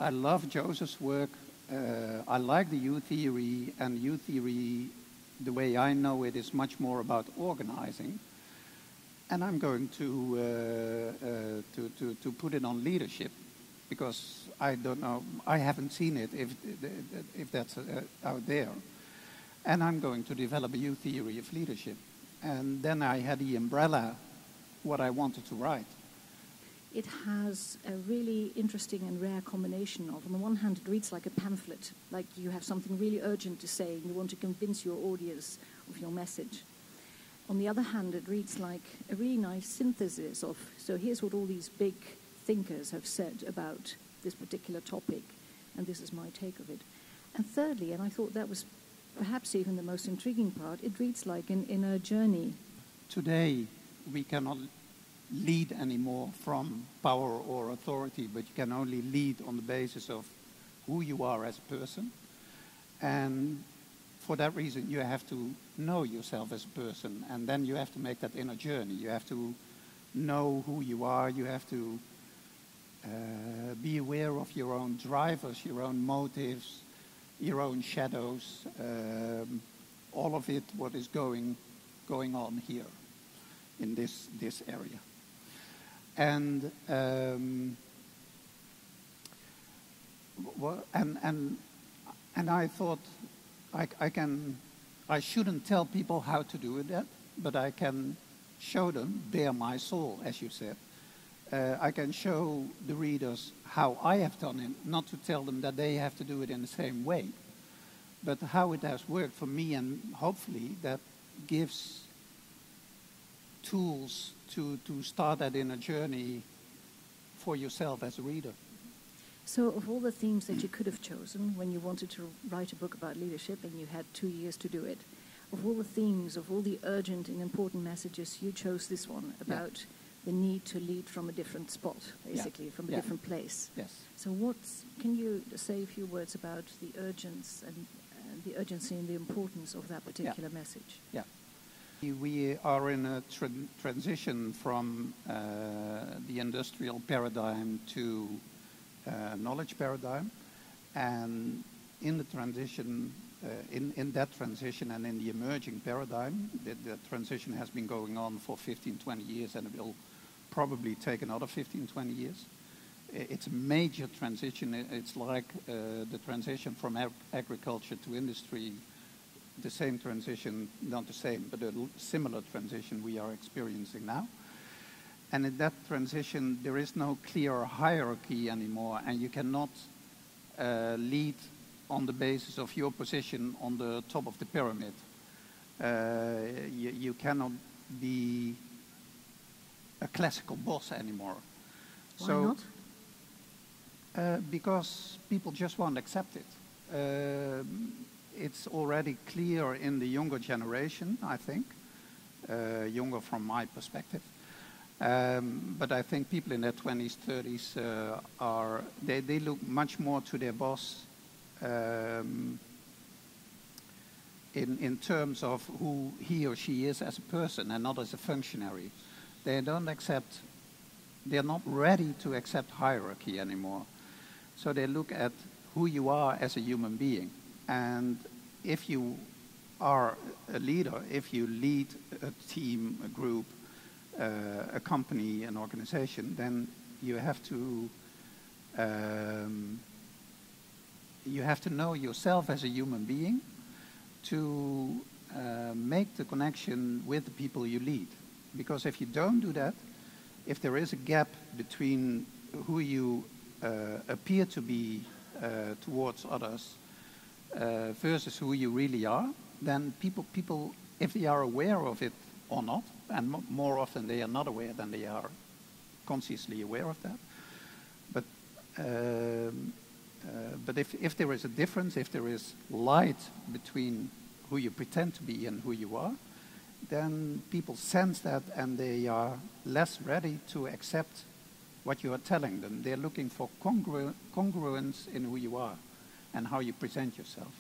I love Joseph's work. I like the U theory, and U theory, the way I know it, is much more about organizing. And I'm going to put it on leadership, because I don't know, I haven't seen it if that's out there. And I'm going to develop a U theory of leadership. And then I had the umbrella, what I wanted to write. It has a really interesting and rare combination of, on the one hand, it reads like a pamphlet, like you have something really urgent to say and you want to convince your audience of your message. On the other hand, it reads like a really nice synthesis of, so here's what all these big thinkers have said about this particular topic, and this is my take of it. And thirdly, and I thought that was perhaps even the most intriguing part, it reads like an inner journey. Today, we cannot lead anymore from power or authority, but you can only lead on the basis of who you are as a person. And for that reason, you have to know yourself as a person, and then you have to make that inner journey. You have to know who you are. You have to be aware of your own drivers, your own motives, your own shadows, all of it, what is going on here in this area. And I thought I shouldn't tell people how to do that, but I can show them, bare my soul, as you said. I can show the readers how I have done it, not to tell them that they have to do it in the same way, but how it has worked for me, and hopefully that gives tools to start that inner journey for yourself as a reader. So of all the themes that you could have chosen when you wanted to write a book about leadership and you had 2 years to do it, of all the themes, of all the urgent and important messages, you chose this one about the need to lead from a different spot, basically, from a different place. Yes. So can you say a few words about the urgency and the importance of that particular message? Yeah. We are in a transition from the industrial paradigm to knowledge paradigm, and in the transition, in that transition and in the emerging paradigm, the transition has been going on for 15, 20 years, and it will probably take another 15, 20 years. It's a major transition. It's like the transition from agriculture to industry, the same transition, not the same, but a similar transition we are experiencing now. And in that transition, there is no clear hierarchy anymore, and you cannot lead on the basis of your position on the top of the pyramid. You cannot be a classical boss anymore. Why not? Because people just won't accept it. It's already clear in the younger generation, I think, younger from my perspective. But I think people in their 20s, 30s they look much more to their boss in terms of who he or she is as a person and not as a functionary. They're not ready to accept hierarchy anymore. So they look at who you are as a human being. And if you are a leader, if you lead a team, a group, a company, an organization, then you have to know yourself as a human being to make the connection with the people you lead. Because if you don't do that, if there is a gap between who you appear to be towards others versus who you really are, then people, if they are aware of it or not, and more often they are not aware than they are consciously aware of that. But if there is a difference, if there is light between who you pretend to be and who you are, then people sense that and they are less ready to accept what you are telling them. They're looking for congruence in who you are and how you present yourself.